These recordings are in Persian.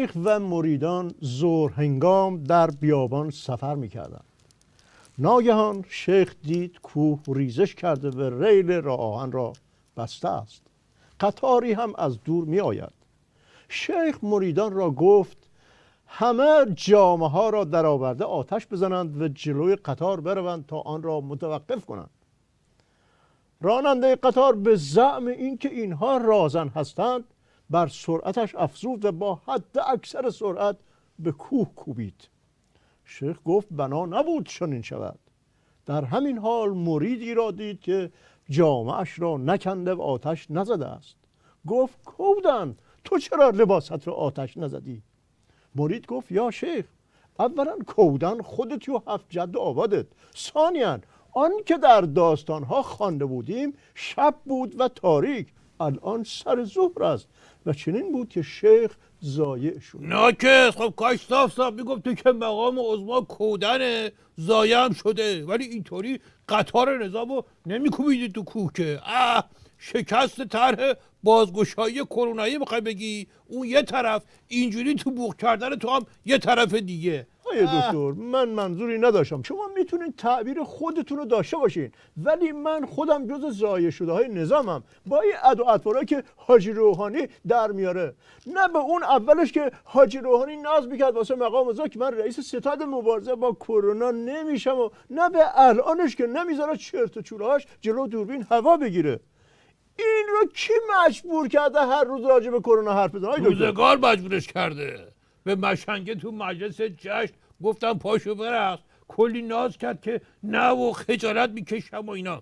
شیخ و مریدان ظهر هنگام در بیابان سفر میکردند. ناگهان شیخ دید کوه ریزش کرده و ریل راه آهن را بسته است. قطاری هم از دور می آید. شیخ مریدان را گفت همه جامه ها را درآورده آتش بزنند و جلوی قطار بروند تا آن را متوقف کنند. راننده قطار به زعم اینکه اینها رازن هستند بر سرعتش افزود و با حد اکثر سرعت به کوه کوبید. شیخ گفت بنا نبود چنین شود. در همین حال مریدی را دید که جامه‌اش را نکنده و آتش نزده است. گفت کودن تو چرا لباست را آتش نزدی؟ مرید گفت یا شیخ، اولا کودن خودتی و 7 جد آبادت، ثانیاً آن که در داستانها خوانده بودیم شب بود و تاریک، الان سر ظهر است. و چنین بود که شیخ ضایع شد. ناکس خب کاش صاف میگفت تو که مقام عظما کودنه ضایع هم شده، ولی اینطوری قطار نظامو نمیکوبیدی تو کوه که. شکست طرح بازگشایی کرونایی میخوای بگی اون یه طرف، اینجوری تو بوق کردن تو هم یه طرف دیگه. آیه دکتر من منظوری نداشتم، شما میتونین تعبیر خودتون رو داشته باشین، ولی من خودم جز ضایع شده های نظامم با این اد و اطوارا که حاجی روحانی در میاره. نه به اون اولش که حاجی روحانی ناز میکرد واسه مقام عظما که من رئیس ستاد مبارزه با کرونا نمیشم، و نه به الانش که نمیذاره چرت و چولهاش جلو دوربین هوا بگیره. این رو کی مجبور کرده هر روز راجع به کرونا حرف بزنه؟ روزگار مجبورش کرده. به مشنگه تو مجلس جشن گفتم پاشو برقص، کلی ناز کرد که نه و خجالت میکشم و اینا،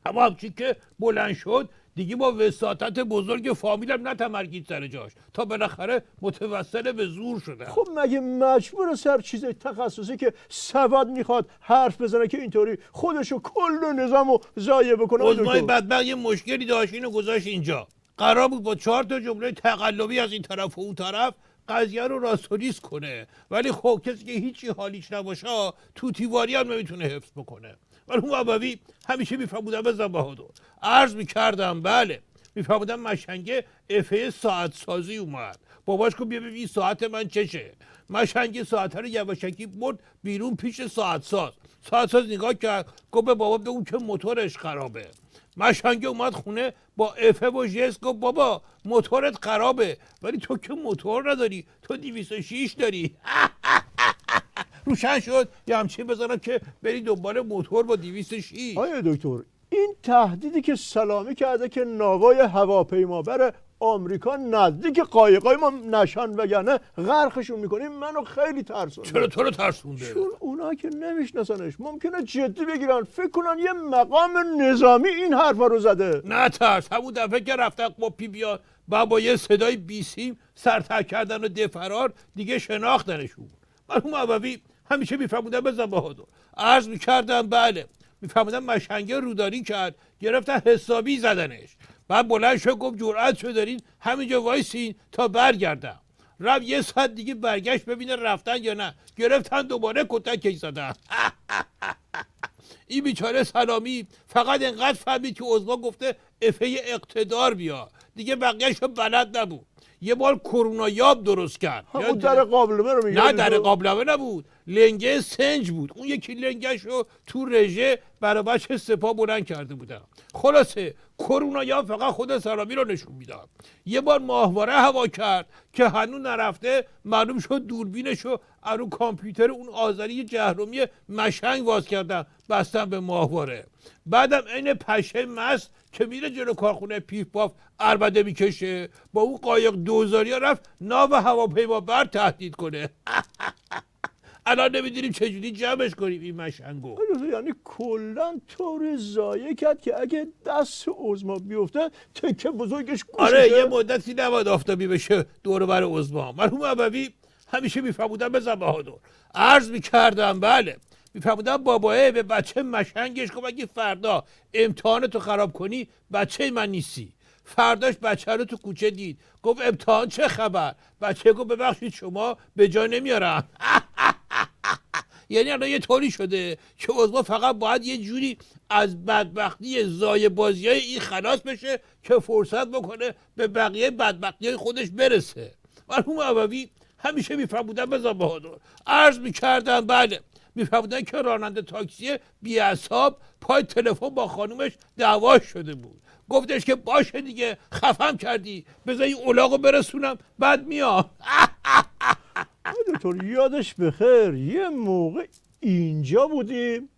اما همچین که بلند شد دیگه با وساطت بزرگ فامیلم نتمرگید سر جاش تا بالاخره متوسل به زور شده. خب مگه مجبور سر چیز تخصصی که سواد میخواد حرف بزنه که اینطوری خودشو کل نظامو ضایع بکنه؟ عظمای بدبخت یه مشکلی داشت، اینو گذاشت اینجا. قرار بود با 4 تا جمله تقلبی از این طرف و اون طرف قضیه رو راستوریس کنه، ولی خب کسی که هیچی حالیش نباشه تو تیواری هم نمیتونه حفظ بکنه. ولی اون ابوی همیشه میفهمودم بزن بهادر، عرض میکردم بله میفهمودم مشنگه افه ساعت سازی اومد. باباش گفت بیا ببین ساعت من چشه. مشنگه ساعت رو یواشکی برد بیرون پیش ساعت ساز. ساعت ساز نگاه کرد گفت به بابا بگو که موتورش خرابه. مشنگه اومد خونه با افه و جس گفت بابا موتورت خرابه، ولی تو که موتور نداری، تو 206 داری. روشن شد یه همچین بزنم که بری دنبال موتور با 206. آیا دکتر این تهدیدی که سلامی کرده که ناوای هواپیمابر آمریکا نزدیک قایقای ما نشن وگرنه غرقشون میکنیم منو خیلی ترسونده. چرا تو رو ترسونده؟ چون اونا که نمیشناسنش ممکنه جدی بگیرن، فکر کنن یه مقام نظامی این حرفا رو زده. نه ترس، همون دفعه که رفتن قپی بیا با یه صدای بیسیم سرتر کردن و دفرار دیگه شناختنشون. مرحوم ابوی همیشه میفهمودن بزن بهادر، عرض میکردم بله میفهمودن مشنگه روداری کرد گرفتن حسابی زدنش. بعد بلند شد گفت جرأت شو دارین همینجا وایسین تا برگردم. رفت 1 ساعت دیگه برگشت ببینه رفتن یا نه، گرفتن دوباره کتک زدن. این بیچاره سلامی فقط انقدر فهمید که عظما گفته افه اقتدار بیا، دیگه بقیه‌شو بلد نبود. یه بار کرونا یاب درست کرد. اون در قابلمه رو میگه؟ نه در قابلمه نبود، لنگه سنج بود. اون یکی لنگش رو تو رژه برای بچه سپاه بلند کرده بودن. خلاصه کرونا یاب فقط خود سلامی رو نشون میداد. یه بار ماهواره هوا کرد که هنوز نرفته معلوم شد دوربینشو رو کامپیوتر اون آذری جهرومی مشنگ واز کردن بستن به ماهواره. بعدم این پشه مست که میره جلو کارخونه پیف باف عربده میکشه با اون قایق دوزاریا رفت ناو هواپیما بر تهدید کنه. الان نمیدونیم چجوری جمعش کنیم این مشنگو. یعنی کلن طور ضایع کرد که اگه دست عظما بیفته تکه بزرگش گوششه. آره یه مدتی نباید آفتابی بشه دور بر عظما. مرحوم ابوی همیشه میفهمودن بزن بهادر، عرض میکردم بله میفهمودن بابایه به بچه مشنگش گفت اگه فردا امتحانتو خراب کنی بچه من نیستی. فرداش بچه رو تو کوچه دید گفت امتحان چه خبر؟ بچه گفت ببخشید شما به جا نمیارم. یعنی الان یه طوری شده که عظما فقط باید یه جوری از بدبختی ضایع بازیای این خلاص بشه که فرصت بکنه به بقیه بدبختی های خودش برسه. مرحوم ابوی همیشه میفرمودن بزن بهادر. عرض میکردم بله، میفرمودن که راننده تاکسی بی‌عصاب پای تلفن با خانومش دعوا شده بود. گفتش که باشه دیگه، خفم کردی، بذار این الاغو برسونم بعد میام. دکتر یادش بخیر یه موقع اینجا بودیم،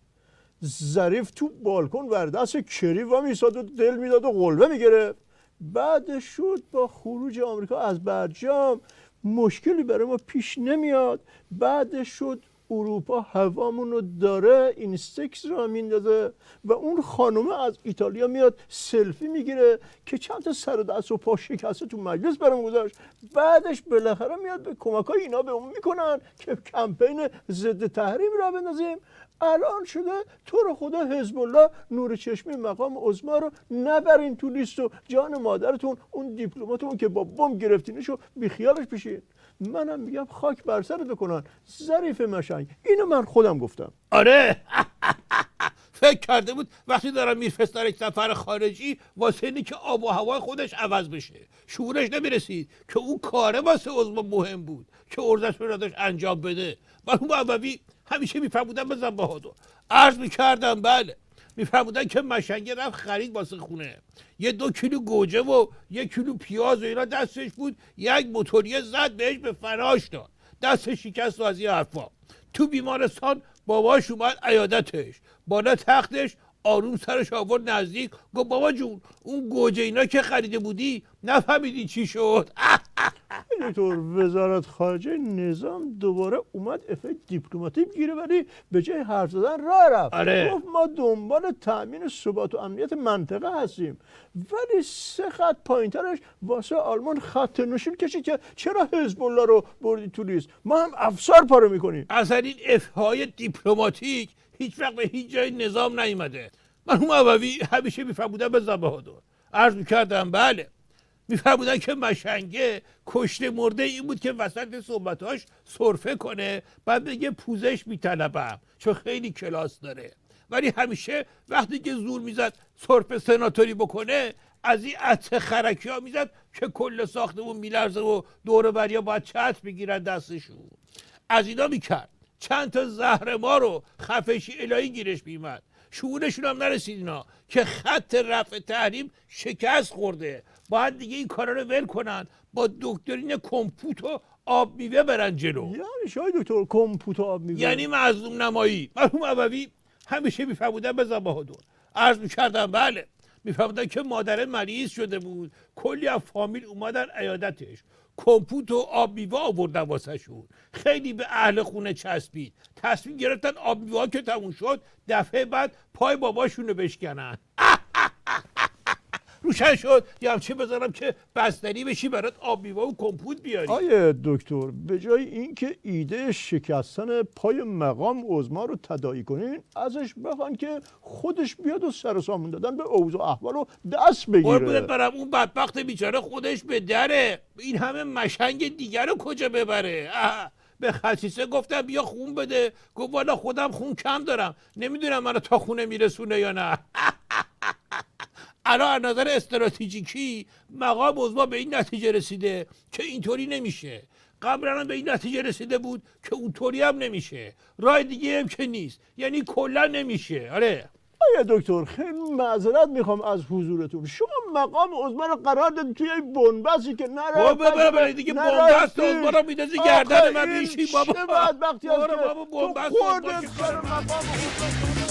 ظریف تو بالکن ور دست کری و میساد و دل میداد و قلبه میگرفت. بعد شد با خروج آمریکا از برجام مشکلی برای ما پیش نمیاد. بعد شد اروپا هوامونو داره اینستکس را میندازه و اون خانومه از ایتالیا میاد سلفی میگیره که چند تا سر و دست و پا شکسته تو مجلس برام گذاشت. بعدش بالاخره میاد به کمکای اینا به اون میکنن که کمپین ضد تحریم را بندازیم. الان شده تو رو خدا حزب الله نور چشمی مقام عظما رو نبرین تو لیست و جان مادرتون اون دیپلماتمون که با بمب گرفتینشو بیخیالش بشین. منم میگم خاک بر سرت بکنن ظریف مشنگ. اینو من خودم گفتم. آره. فکر کرده بود وقتی دارم میفرستن یک سفر خارجی واسه اینی که آب و هوای خودش عوض بشه. شعورش نمیرسید که اون کاره واسه عظما مهم بود که ارزش رو داشت انجام بده. مرحوم عووی همیشه میفرمودن بزن بهادر. عرض میکردم بله، میفرمودن که مشنگه رفت خرید واسه خونه، یه 2 کیلو گوجه و 1 کیلو پیاز و اینا دستش بود، یک موتوریه زد بهش به فراش داد، دستش شکست و از این حرفا. تو بیمارستان باباش اومد عیادتش، بالا تختش آروم سرش آورد نزدیک، گفت بابا جون اون گوجه اینا که خریده بودی نفهمیدی چی شد؟ دکتر وزارت خارجه نظام دوباره اومد افکت دیپلماتیک گیره ولی به جای حرف زدن راه رفت. آره. گفت ما دنبال تامین ثبات و امنیت منطقه هستیم، ولی 3 خط پایینترش واسه آلمان خط نشون کشید که چرا حزب الله رو بردی تو لیست، ما هم افسر پاره میکنیم. اصلا این افهای دیپلماتیک هیچ وقت به هیچ جای نظام نیومده. مرحوم عووی همیشه میفرمودن بزن بهادر. عرض میکردم بله، میفرمودن که مشنگه کشته مرده این بود که وسط صحبتاش سرفه کنه بعد بگه پوزش میطلبم چون خیلی کلاس داره، ولی همیشه وقتی که زور میزد سرفه سناتوری بکنه از این عطر خرکی ها میزد که کل ساختمون میلرزه و دور بریا باید چتر بگیرن دستشون. از اینا میکرد. چند تا زهر ما رو خفشی الهی گیرش میمد. شعورشون هم نرسید اینا که خط رفع تحریم شکست خورده، باید دیگه این کارا رو ول کنن، با دکترین کمپوت و آب میوه برن جلو. یعنی شاید دکتر کمپوت آب میوه یعنی مظلوم نمایی. مرحوم عووی همیشه میفرمودن بزن بهادر. عرض میکردم بله، میفرمودن که مادر مریض شده بود، کلی از فامیل اومدن عیادتش، کمپوت و آب میوه آوردن واسه شون، خیلی به اهل خونه چسبید، تصمیم گرفتن آب میوه که تموم شد دفعه بعد پای باباشون رو بشکنن. روشن شد یه همچه بذارم که بستنی بشی برات آب میوه و کمپوت بیاری. آیه دکتر به جای اینکه ایده شکستن پای مقام عظما رو تداعی کنین ازش بخوان که خودش بیاد و سر و سامون دادن به اوضاع احوال رو دست بگیره. قربونت برم اون بدبخت بیچاره خودش به دره، این همه مشنگ دیگر رو کجا ببره؟ به خسیسه گفتم بیا خون بده، گفت والا خودم خون کم دارم نمیدونم منو تا خونه میرسونه یا نه. الان از نظر استراتژیکی مقام عظما به این نتیجه رسیده که اینطوری نمیشه، قبلا هم به این نتیجه رسیده بود که اونطوری هم نمیشه، راه دیگه هم که نیست، یعنی کلا نمیشه. آره آیه دکتر خیلی معذرت میخوام از حضورتون، شما مقام عظما رو قرار دادید توی این بنبستی که بابا دیگه بنبست عظما رو میدازی گردن من میشی بابا. چه بدبختی هست که بابا بنبست تو خودت سر مقام عظما